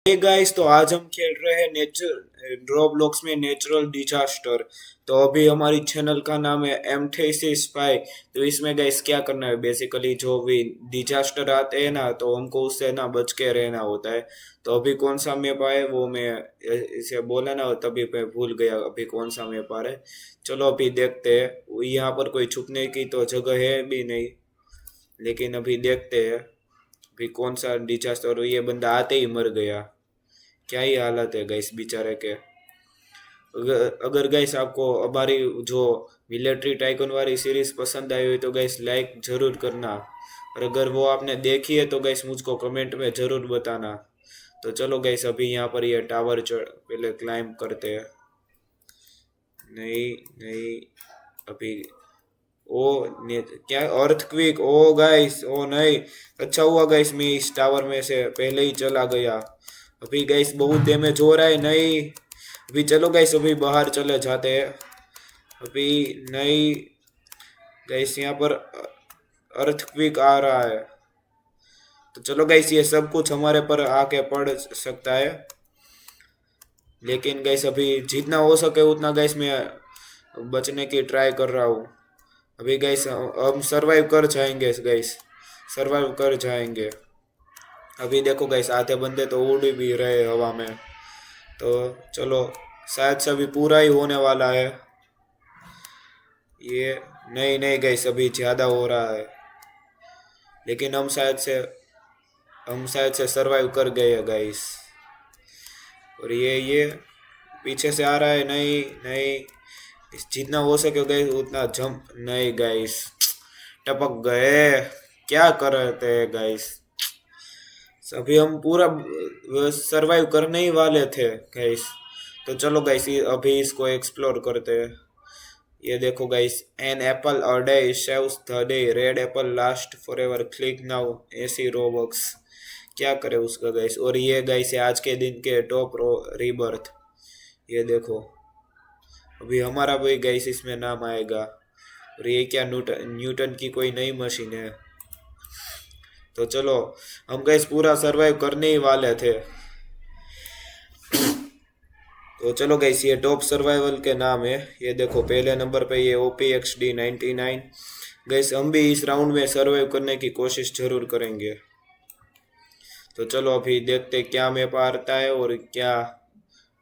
Hey guys, तो आज हम खेल रहे हैं नेचर ड्रॉब्लॉक्स में नेचुरल डिजास्टर। तो अभी हमारी चैनल का नाम है M3C स्पाई। तो इसमें गाइस क्या करना है, बेसिकली जो भी डिजास्टर आते हैं ना, तो हमको उससे ना बच के रहना होता है। तो अभी कौन सा मैप आए वो मैं इसे बोला ना, तभी मैं भूल गया अभी कौन सा मैप आ रहा है। चलो अभी देखते हैं। यहाँ पर कोई छुपने की तो जगह है भी नहीं, लेकिन अभी देखते हैं अभी कौन सा डिजास्टर। और ये बंदा आते ही मर गया। क्या ही हालत है गैस बेचारे के। अगर गैस आपको हमारी जो मिलिट्री टाइकून वाली सीरीज पसंद आई हुई तो गैस लाइक जरूर करना, और अगर वो आपने देखी है तो गैस मुझको कमेंट में जरूर बताना। तो चलो गैस अभी यहाँ पर ये टावर पहले क्लाइंब करते हैं। नहीं नहीं, अभी ओ क्या अर्थक्वेक, ओ गाइस, ओ नहीं। अच्छा हुआ गाइस मैं इस टावर में से पहले ही चला गया। अभी गाइस बहुत डैमेज हो रहा है। नहीं, अभी चलो गाइस अभी बाहर चले जाते हैं। अभी नहीं गाइस, यहाँ पर अर्थक्वेक आ रहा है। तो चलो गाइस ये सब कुछ हमारे पर आके पड़ सकता है, लेकिन गैस अभी जितना हो सके उतना गैस मैं बचने की ट्राई कर रहा हूँ। अभी गैस हम सरवाइव कर जाएंगे गैस, सरवाइव कर जाएंगे। अभी देखो गैस आधे बंदे तो उड़ भी रहे हवा में। तो चलो शायद से अभी पूरा ही होने वाला है ये। नहीं नहीं गैस, अभी ज़्यादा हो रहा है, लेकिन हम शायद से सरवाइव कर गए हैं गैस। और ये पीछे से आ रहा है। नहीं नहीं, जितना हो सके गए उतना जंप। नहीं गाइस, टपक गए। क्या कर रहे थे गाइस, अभी हम पूरा सरवाइव करने ही वाले थे गाइस। तो चलो गाइस अभी इसको एक्सप्लोर करते हैं। ये देखो guys, an apple a day saves the day, red apple last forever, click now, 80 Robux. क्या करे उसका गाइस। और ये गाइस आज के दिन के टॉप रीबर्थ, ये देखो अभी हमारा भी गैस इसमें नाम आएगा। और ये क्या न्यूटन न्यूटन की कोई नई मशीन है। तो चलो हम गैस पूरा सरवाइव करने ही वाले थे। तो चलो गैस ये टॉप सर्वाइवल के नाम है। ये देखो पहले नंबर पे ये OPXD99। गैस हम भी इस राउंड में सरवाइव करने की कोशिश जरूर करेंगे। तो चलो अभी देखते क्या मैप आता है और क्या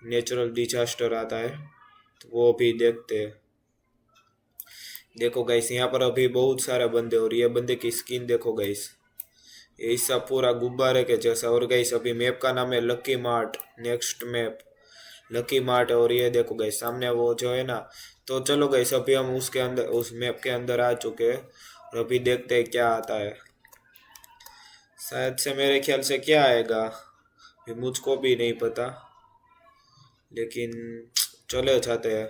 नेचुरल डिजास्टर आता है, तो वो भी देखते हैं। देखो गाइस यहाँ पर अभी बहुत सारे बंदे, और ये बंदे की स्किन देखो गाइस, ये हिस्सा पूरा गुब्बारे के जैसा। और गाइस अभी मैप का नाम है lucky mart, next map lucky mart है। और ये देखो गाइस सामने वो जो है ना। तो चलो गाइस अभी हम उसके अंदर, उस मैप के अंदर आ चुके हैं, और अभी देखते हैं क्या आता है। शायद से मेरे ख्याल से क्या आएगा ये मुझको भी नहीं पता, लेकिन चले जाते हैं।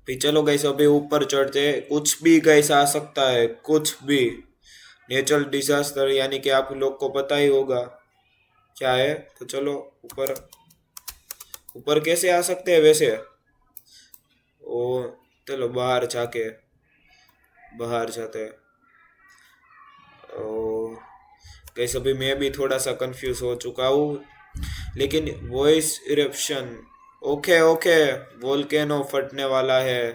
फिर चलो गैस अभी ऊपर चढ़ते हैं। कुछ भी गैस आ सकता है, कुछ भी। नेचुरल डिजास्टर यानी कि आप लोग को पता ही होगा क्या है। तो चलो ऊपर, ऊपर कैसे आ सकते हैं वैसे। ओ चलो बाहर जाते हैं। ओ गैस अभी मैं भी थोड़ा सा कंफ्यूज हो चुका हूँ, लेकिन voice eruption, okay okay, volcano फटने वाला है।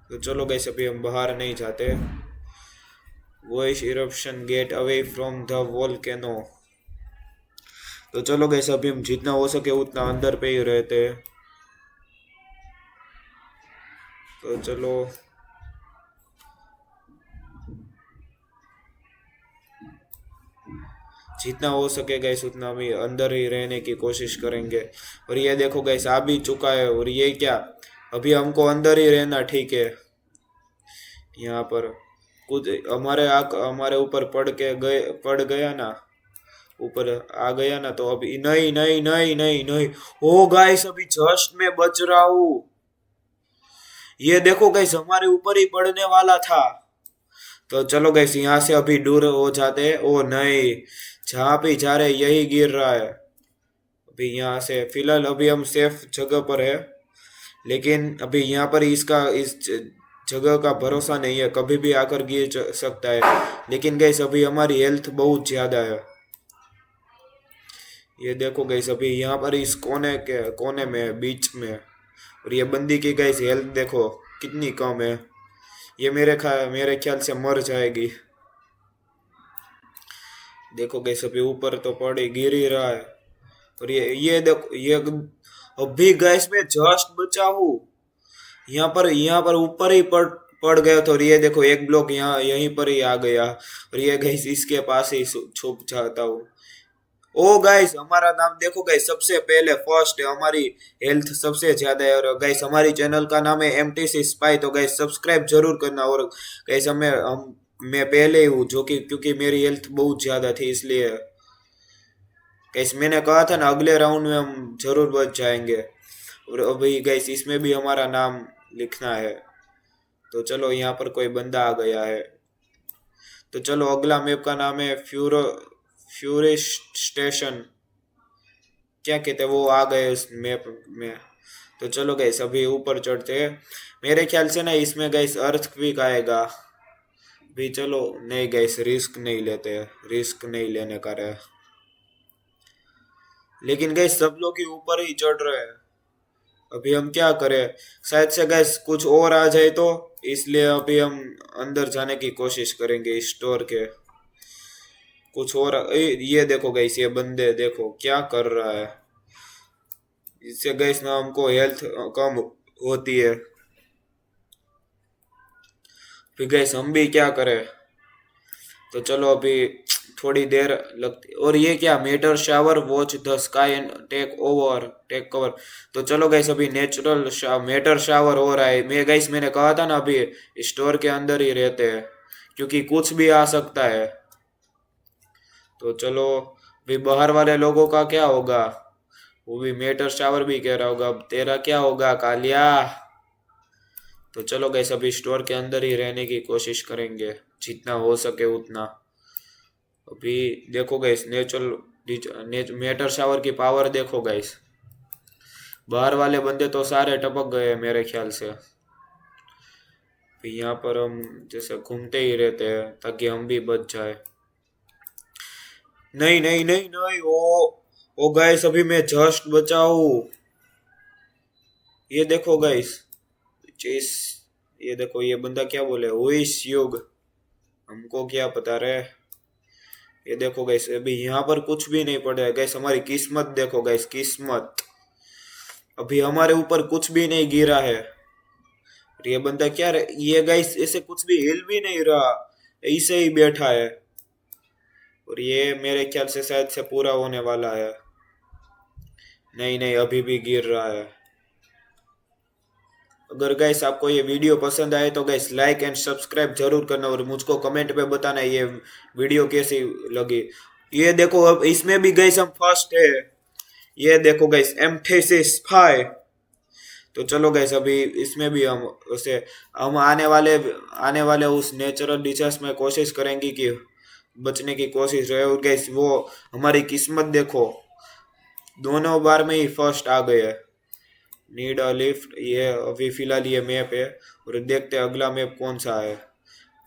तो चलो गैस अभी हम बाहर नहीं जाते। Voice eruption, get away from the volcano. तो चलो गैस अभी हम जितना हो सके उतना अंदर पे ही रहते हैं। तो चलो जितना हो सके गैस उतना भी अंदर ही रहने की कोशिश करेंगे। और ये देखो गैस आ भी चुका है। और ये क्या, अभी हमको अंदर ही रहना ठीक है। यहाँ पर कुछ हमारे ऊपर पड़ गया ना, ऊपर आ गया ना, तो अभी नहीं नहीं नहीं नहीं नहीं। ओ गाइस अभी जस्ट मैं बच रहा हूँ। ये देखो गाइस हमारे ऊपर ही पड़ने वाला था। तो चलो गाइस यहाँ से अभी दूर हो जाते हैं। ओ नहीं, जहाँ पे जा रहे यही गिर रहा है। अभी यहाँ से फिलहाल अभी हम सेफ जगह पर है, लेकिन अभी यहाँ पर इस जगह का भरोसा नहीं है, कभी भी आकर गिर सकता है। लेकिन गैस अभी हमारी हेल्थ बहुत ज़्यादा है। ये देखो गैस अभी यहाँ पर इस कोने में बीच में, और ये बंदी की गैस हेल्थ देखो कितनी कम है। ये मेरे ख्याल से मर जाएगी। देखो गैस अभी ऊपर तो पड़ी गिर ही रहा है। और ये देखो ये अभी गैस में जस्ट बचा हूँ। यहाँ पर ऊपर ही पड़ गया था। और ये देखो एक ब्लॉक यहाँ यहीं पर ही आ गया, और ये गैस इसके पास ही छुप जाता हूँ। ओ गाइस हमारा नाम देखो गाइस, सबसे पहले फर्स्ट है, हमारी हेल्थ सबसे ज्यादा है। और गाइस हमारी चैनल का नाम है एमटीसी स्पाई, तो गाइस सब्सक्राइब जरूर करना। और गाइस मैं पहले ही हूँ, जो कि क्योंकि मेरी हेल्थ बहुत ज्यादा थी इसलिए। गाइस मैंने कहा था ना अगले राउंड में हम जरूर बच जाएंगे। और अभी गाइस इसमें भी हमारा नाम लिखना है। तो चलो यहाँ पर कोई बंदा आ गया है। तो चलो अगला मैप का नाम है फ्यूरी स्टेशन, क्या कहते हैं, वो आ गए उस मैप में। तो चलो गैस अभी ऊपर चढ़ते हैं। मेरे ख्याल से ना इसमें गैस अर्थक्वेक आएगा भी। चलो नहीं गैस रिस्क नहीं लेते, रिस्क नहीं लेने का रहे। लेकिन गैस सब लोग ही ऊपर ही चढ़ रहे हैं। अभी हम क्या करें, शायद से गैस कुछ और आ जाए तो, इसलिए अभी हम अंदर जाने की कोशिश करेंगे इस स्टोर के। कुछ और ये देखो गैस ये बंदे देखो क्या कर रहा है। इससे गैस ना हमको हेल्थ कम होती है। फिर गैस हम भी क्या करें। तो चलो अभी थोड़ी देर लगती। और ये क्या, meteor shower watch the sky and take cover. तो चलो गैस अभी मेटर शावर हो रहा है। मैंने कहा था ना अभी स्टोर के अंदर ही रहते हैं, क्योंकि कुछ भी आ सकता है। तो चलो भी बाहर वाले लोगों का क्या होगा, वो भी मेटर शावर भी कह रहा होगा अब तेरा क्या होगा कालिया। तो चलो गैस अभी स्टोर के अंदर ही रहने की कोशिश करेंगे जितना हो सके उतना। अभी देखो गैस मेटर शावर की पावर देखो गैस। बाहर वाले बंदे तो सारे टपक गए मेरे ख्याल से। यहाँ पर हम जैसे घूमते ही रहते हैं ताकि हम भी बच जाए। नहीं नहीं नहीं नहीं, ओ गाइस अभी मैं जस्ट बचा हूँ। ये देखो गाइस चेस, ये देखो ये बंदा क्या बोले, हुईस युग, हमको क्या पता रे। ये देखो गाइस अभी यहाँ पर कुछ भी नहीं पड़ा है गाइस। हमारी किस्मत देखो गाइस, किस्मत अभी हमारे ऊपर कुछ भी नहीं गिरा है। और ये बंदा क्या रे, ये गाइस ऐसे कुछ भी हिल भी नहीं रहा, ऐसे ही बैठा है। और ये मेरे ख्याल से शायद से पूरा होने वाला है। नहीं नहीं अभी भी गिर रहा है। अगर गैस आपको ये वीडियो पसंद आए तो गैस लाइक एंड सब्सक्राइब जरूर करना, और मुझको कमेंट पे बताना ये वीडियो कैसी लगी। ये देखो अब इसमें भी गैस हम फर्स्ट है। ये देखो गैस M36 तो चलो गैस अभी इसमें भी हम उसे हम आने वाले उस नेचुरल डिजास्टर में कोशिश करेंगे कि बचने की कोशिश रहे। और गैस वो हमारी किस्मत देखो, दोनों बार में ही फर्स्ट आ गए। नीड अ लिफ्ट, ये अभी फिलहाल ये मैप है। और देखते हैं अगला मैप कौन सा है।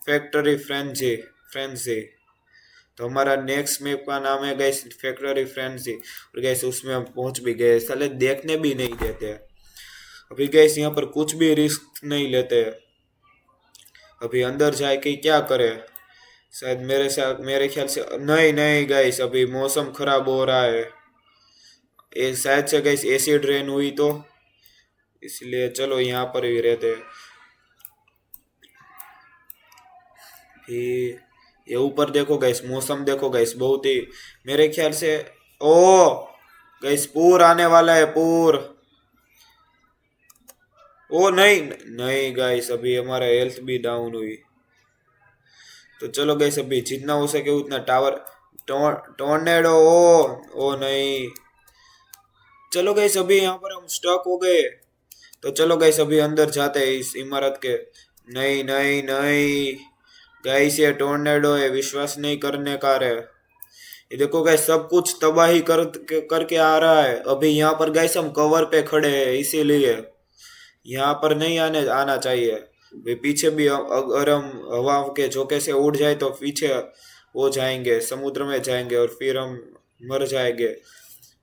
फैक्ट्री फ्रेंजी फ्रेंजी, तो हमारा नेक्स्ट मैप का नाम है गैस फैक्ट्री फ्रेंजी। और गैस उसमें हम पहुंच भी गए, साले देखने भी नहीं देते। अभी गैस यहाँ पर कुछ भी रिस्क नहीं लेते। अभी अंदर जाए कि क्या करे, शायद मेरे ख्याल से नहीं नहीं गैस अभी मौसम खराब हो रहा है। शायद से गैस एसिड रेन हुई तो इसलिए चलो यहाँ पर ही रहते हैं। ये ऊपर देखो गैस, मौसम देखो गैस, बहुत ही मेरे ख्याल से ओ गैस पूर आने वाला है, पूर। ओ नहीं नहीं गैस अभी हमारा हेल्थ भी डाउन हुई। तो चलो गैस अभी जितना हो सके उतना टोर्नेडो ओ नहीं। चलो गैस अभी यहाँ पर हम स्टक हो गए। तो चलो गैस अभी अंदर जाते हैं इस इमारत के। नहीं नहीं नहीं गैस ये टोर्नेडो है, विश्वास नहीं करने का रे। ये देखो गैस सब कुछ तबाही करके आ रहा है। अभी यहाँ पर गैस हम कवर पे खड़े हैं, इसीलिए यहाँ पर नहीं आना चाहिए। पीछे भी अगर हम हवा के झोंके से उड़ जाए तो पीछे वो जाएंगे, समुद्र में जाएंगे और फिर हम मर जाएंगे।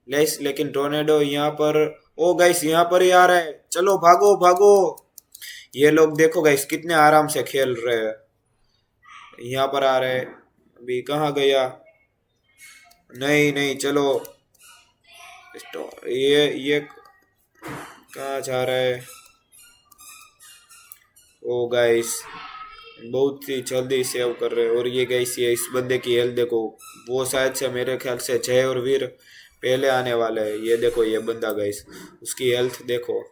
गाइस लेकिन टोर्नेडो यहाँ पर, ओ गाइस यहाँ पर ही आ रहा है, चलो भागो भागो। ये लोग देखो गाइस कितने आराम से खेल रहे हैं, यहाँ पर आ रहे हैं। अभी कहाँ गया, नहीं नहीं चलो। ये कहाँ जा रहा है, ओ गाइस बहुत ही जल्दी सेव कर रहे हैं। और ये गाइस ये इस बंदे की हेल्थ देखो, वो शायद से मेरे ख्याल से जय और वीर पहले आने वाले हैं। ये देखो ये बंदा गाइस, उसकी हेल्थ देखो,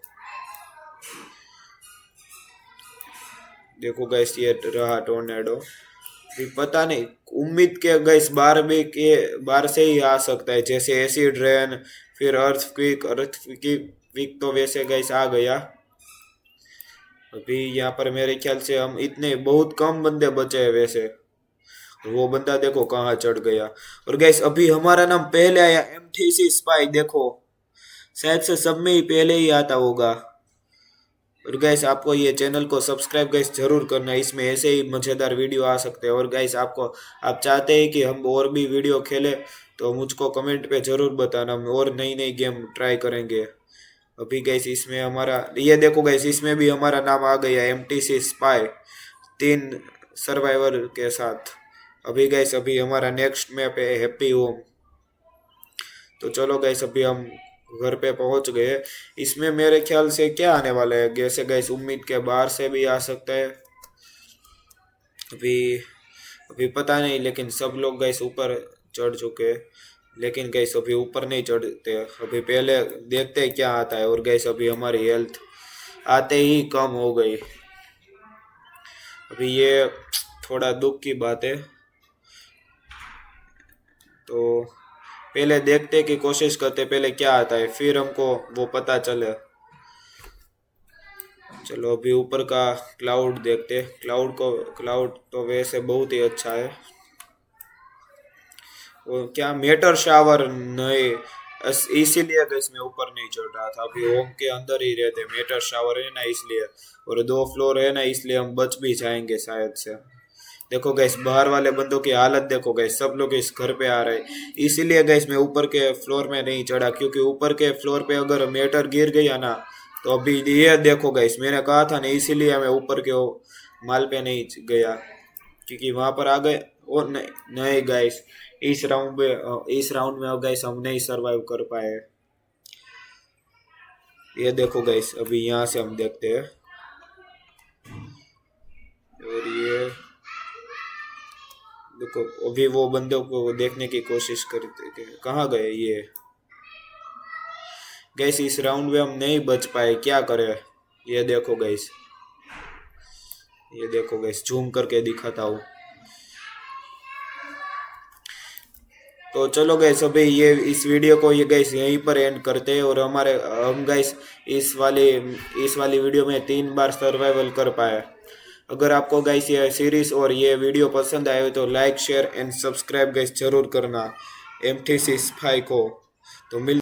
देखो गाइस ये रहा टोर्नेडो। भी पता नहीं, उम्मीद के गाइस बार भी के बार से ही आ सकता है, जैसे एसिड रेन, फिर अर्थ क्विक तो वैसे गाइस आ गया। अभी यहाँ पर मेरे ख्याल से हम इतने बहुत कम बंदे बचे हैं वैसे। वो बंदा देखो कहाँ चढ़ गया। और गैस अभी हमारा नाम पहले आया, MTC स्पाई, देखो शायद से सब में ही पहले ही आता होगा। और गैस आपको ये चैनल को सब्सक्राइब गैस जरूर करना है, इसमें ऐसे ही मजेदार वीडियो आ सकते हैं। और गैस आपको आप चाहते हैं कि हम और भी वीडियो खेले तो मुझको कमेंट पे जरूर बताना, हम और नई नई गेम ट्राई करेंगे। अभी गैस इसमें हमारा ये देखो गैस, इसमें भी हमारा नाम आ गया MTC स्पाई 3 सर्वाइवर के साथ। अभी गैस अभी हमारा नेक्स्ट मैप है हैप्पी होम। तो चलो गैस अभी हम घर पे पहुंच गए। इसमें मेरे ख्याल से क्या आने वाला है, जैसे गैस उम्मीद के बाहर से भी आ सकता है। अभी अभी पता नहीं, लेकिन सब लोग गैस ऊपर चढ़ चुके हैं। लेकिन गैस अभी ऊपर नहीं चढ़ते, अभी पहले देखते हैं क्या आता है। और गैस अभी हमारी हेल्थ आते ही कम हो गई। अभी ये थोड़ा दुख की बात है, तो पहले देखते की कोशिश करते पहले क्या आता है, फिर हमको वो पता चले। चलो अभी ऊपर का क्लाउड देखते, क्लाउड तो वैसे बहुत ही अच्छा है। वो क्या मेटर शावर नहीं, इसीलिए तो इसमें ऊपर नहीं चढ़ रहा था। अभी होम के अंदर ही रहते, मेटर शावर है ना इसलिए, और 2 फ्लोर है ना इसलिए हम बच भी जाएंगे शायद से। देखो गैस बाहर वाले बंदों की हालत देखो गैस, सब लोग इस घर पे आ रहे हैं। इसीलिए गैस मैं ऊपर के फ्लोर में नहीं चढ़ा, क्योंकि ऊपर के फ्लोर पे अगर मेटर गिर गया ना तो अभी ये देखो गैस, मैंने कहा था ना, इसीलिए मैं ऊपर के माल पे नहीं गया, क्योंकि वहां पर आ गए। ओ नहीं नहीं गैस, इस राउंड में गैस हम नहीं सरवाइव कर पाए। ये देखो गैस अभी यहाँ से हम देखते हैं। और ये देखो अभी वो बंदों को देखने की कोशिश करते थे, कहाँ गए ये। गैस इस राउंड में हम नहीं बच पाए, क्या करें। ये देखो गैस, ये देखो गैस जूम करके दिखाता हूँ। तो चलो गैस अभी ये इस वीडियो को ये गैस यहीं पर एंड करते हैं। और हम गैस इस वाली वीडियो में 3 बार सर्वाइवल कर पाए। अगर आपको गैस ये सीरीज और ये वीडियो पसंद आए तो like share and subscribe gas जरूर करना MTC स्पाई को। तो मिल